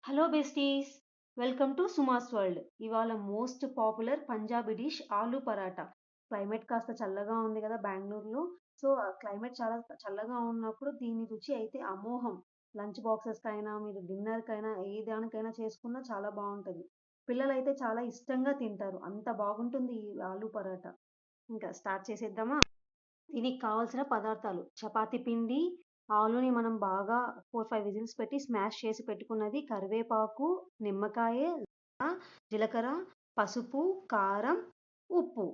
Hello besties, welcome to Suma's world. ఇవాళ most popular Punjabi dish aloo paratha. Climate కాస్త చల్లగా ఉంది కదా బెంగళూరులో. సో క్లైమేట్ చాలా చల్లగా ఉన్నప్పుడు దీని రుచి అయితే అమోఘం. లంచ్ బాక్సెస్కైనా మీరు డిన్నర్కైనా ఏ దానికైనా చేసుకున్నా చాలా బాగుంటుంది. పిల్లలైతే చాలా ఇష్టంగా తింటారు, అంత బాగుంటుంది ఈ ఆలూ పరాటా. ఇంకా స్టార్ట్ చేసేద్దామా? దీనికి కావాల్సిన పదార్థాలు: చపాతీ పిండి, ఆలుని మనం బాగా 4, 5 విజిల్స్ పెట్టి స్మాష్ చేసి పెట్టుకున్నది, కరివేపాకు, నిమ్మకాయ, జీలకర్ర, పసుపు, కారం, ఉప్పు.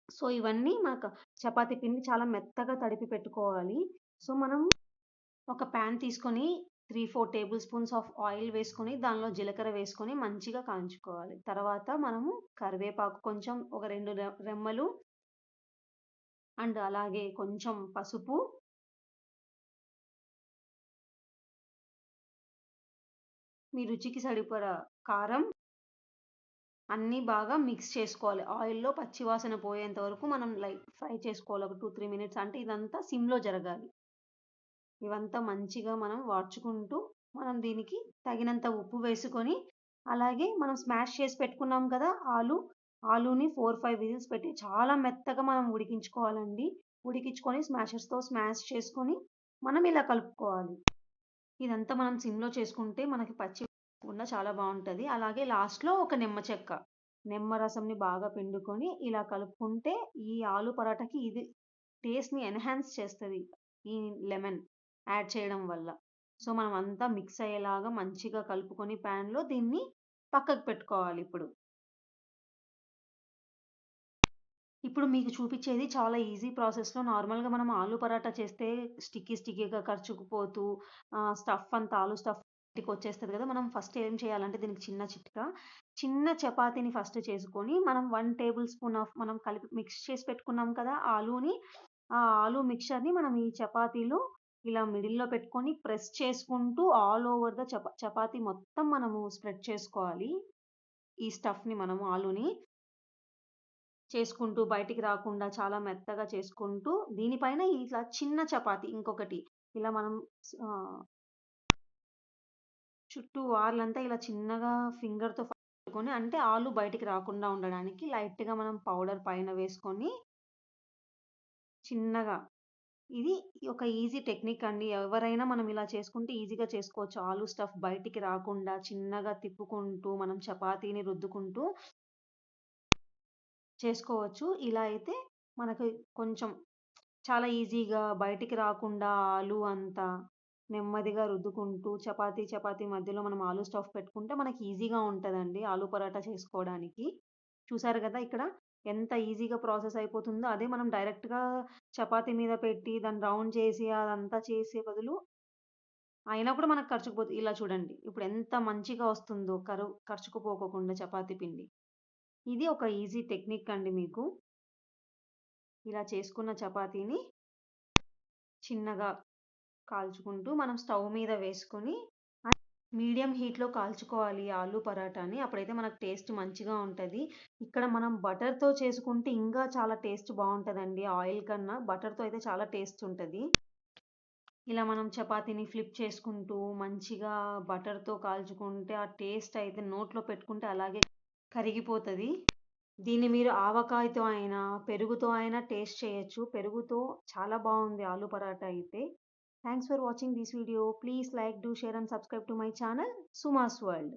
సో ఇవన్నీ మనకు చపాతీ పిండి చాలా మెత్తగా తడిపి పెట్టుకోవాలి. సో మనం ఒక ప్యాన్ తీసుకొని 3, 4 టేబుల్ స్పూన్స్ ఆఫ్ ఆయిల్ వేసుకొని దానిలో జీలకర్ర వేసుకొని మంచిగా కాంచుకోవాలి. తర్వాత మనము కరివేపాకు కొంచెం ఒక 2 రెమ్మలు అండ్ అలాగే కొంచెం పసుపు, మీ రుచికి సరిపడా కారం అన్నీ బాగా మిక్స్ చేసుకోవాలి. ఆయిల్‌లో పచ్చి వాసన పోయేంత వరకు మనం ఫ్రై చేసుకోవాలి. ఒక 2, 3 మినిట్స్, అంటే ఇదంతా సిమ్‌లో జరగాలి. ఇవంతా మంచిగా మనం వాడ్చుకుంటూ, మనం దీనికి తగినంత ఉప్పు వేసుకొని, అలాగే మనం స్మాష్ చేసి పెట్టుకున్నాం కదా ఆలూని 4, 5 విజిల్స్ పెట్టి చాలా మెత్తగా మనం ఉడికించుకోవాలండి. ఉడికించుకొని స్మాషర్స్‌తో స్మాష్ చేసుకొని మనం ఇలా కలుపుకోవాలి. ఇదంతా మనం సిమ్‌లో చేసుకుంటే మనకి పచ్చి లేకుండా చాలా బావుంటది. అలాగే లాస్ట్‌లో ఒక నిమ్మ చెక్క, నిమ్మ రసంని బాగా పిండుకొని ఇలా కలుపుకుంటే ఈ ఆలు పరాటాకి ఇది టేస్ట్‌ని ఎన్హాన్స్ చేస్తది, ఈ లెమన్ యాడ్ చేయడం వల్ల. సో మనం అంతా మిక్స్ అయ్యేలాగా మంచిగా కలుపుకొని ప్యాన్‌లో దీన్ని పక్కకు పెట్టుకోవాలి ఇప్పుడు. ఇప్పుడు మీకు చూపిచ్చేది చాలా ఈజీ ప్రాసెస్‌లో. నార్మల్‌గా మనం ఆలు పరాటా చేస్తే స్టిక్కీగా కరుచుకుపోతూ స్టఫ్ అంతా ఆలు స్టఫ్ బయటికొచ్చేస్తది కదా! మనం ఫస్ట్ ఏం చేయాలంటే దీనికి చిన్న చిట్కా. చిన్న చపాతీని ఫస్ట్ చేసుకొని మనం 1 టేబుల్ స్పూన్ ఆఫ్ మనం కలిపి మిక్స్ చేసి పెట్టుకున్నాం కదా ఆలూని, ఆ ఆలు మిక్స్చర్‌ని మనం ఈ చపాతీలో ఇలా మిడిల్‌లో పెట్టుకొని ప్రెస్ చేసుకుంటూ ఆల్ ఓవర్ ద చపాతీ మొత్తం మనము స్ప్రెడ్ చేసుకోవాలి. ఈ స్టఫ్‌ని మనము ఆలూని చేసుకుంటూ బయటికి రాకుండా చాలా మెత్తగా చేసుకుంటూ, దీనిపైన ఇట్లా చిన్న చపాతీ ఇంకొకటి ఇలా మనం ఆహ్, చుట్టూ వార్లంతా ఇలా చిన్నగా ఫింగర్‌తో పట్టుకొని, అంటే ఆలు బయటికి రాకుండా ఉండడానికి లైట్‌గా మనం పౌడర్ పైన వేసుకొని చిన్నగా, ఇది ఒక ఈజీ టెక్నిక్ అండి. ఎవరైనా మనం ఇలా చేసుకుంటే ఈజీగా చేసుకోవచ్చు. ఆలు స్టఫ్ బయటికి రాకుండా చిన్నగా తిప్పుకుంటూ మనం చపాతీని రుద్దుకుంటూ చేసుకోవచ్చు. ఇలా అయితే మనకి కొంచెం చాలా ఈజీగా బయటికి రాకుండా ఆలు అంతా నెమ్మదిగా రుద్దుకుంటూ చపాతీ మధ్యలో మనం ఆలు స్టఫ్ పెట్టుకుంటే మనకి ఈజీగా ఉంటదండి ఆలు పరాటా చేసుకోవడానికి. చూసారు కదా ఇక్కడ ఎంత ఈజీగా ప్రాసెస్ అయిపోతుందో. అదే మనం డైరెక్ట్‌గా చపాతీ మీద పెట్టి దాన్ని రౌండ్ చేసి అదంతా చేసే బదులు అయినా కూడా మనకు ఖర్చుకుపోతుంది. ఇలా చూడండి ఇప్పుడు ఎంత మంచిగా వస్తుందో ఖర్చుకుపోకోకుండా చపాతీ పిండి. ఇది ఒక ఈజీ టెక్నిక్ అండి మీకు. ఇలా చేసుకున్న చపాతీని చిన్నగా కాల్చుకుంటూ మనం స్టవ్ మీద వేసుకొని మీడియం హీట్‌లో కాల్చుకోవాలి ఈ ఆలు పరాటాని. అప్పుడైతే మనకు టేస్ట్ మంచిగా ఉంటది. ఇక్కడ మనం బటర్‌తో చేసుకుంటే ఇంకా చాలా టేస్ట్ బావుంటదండి. ఆయిల్ కన్నా బటర్‌తో అయితే చాలా టేస్ట్ ఉంటది. ఇలా మనం చపాతీని ఫ్లిప్ చేసుకుంటూ మంచిగా బటర్‌తో కాల్చుకుంటే ఆ టేస్ట్ అయితే నోట్లో పెట్టుకుంటే అలాగే కరిగిపోతది. దీన్ని మీరు ఆవకాయతో అయినా, పెరుగుతో అయినా టేస్ట్ చేయొచ్చు. పెరుగుతో చాలా బావుంది ఆలు పరాటా అయితే. Thanks for watching this video. Please like, do, share and subscribe to my channel Suma's World.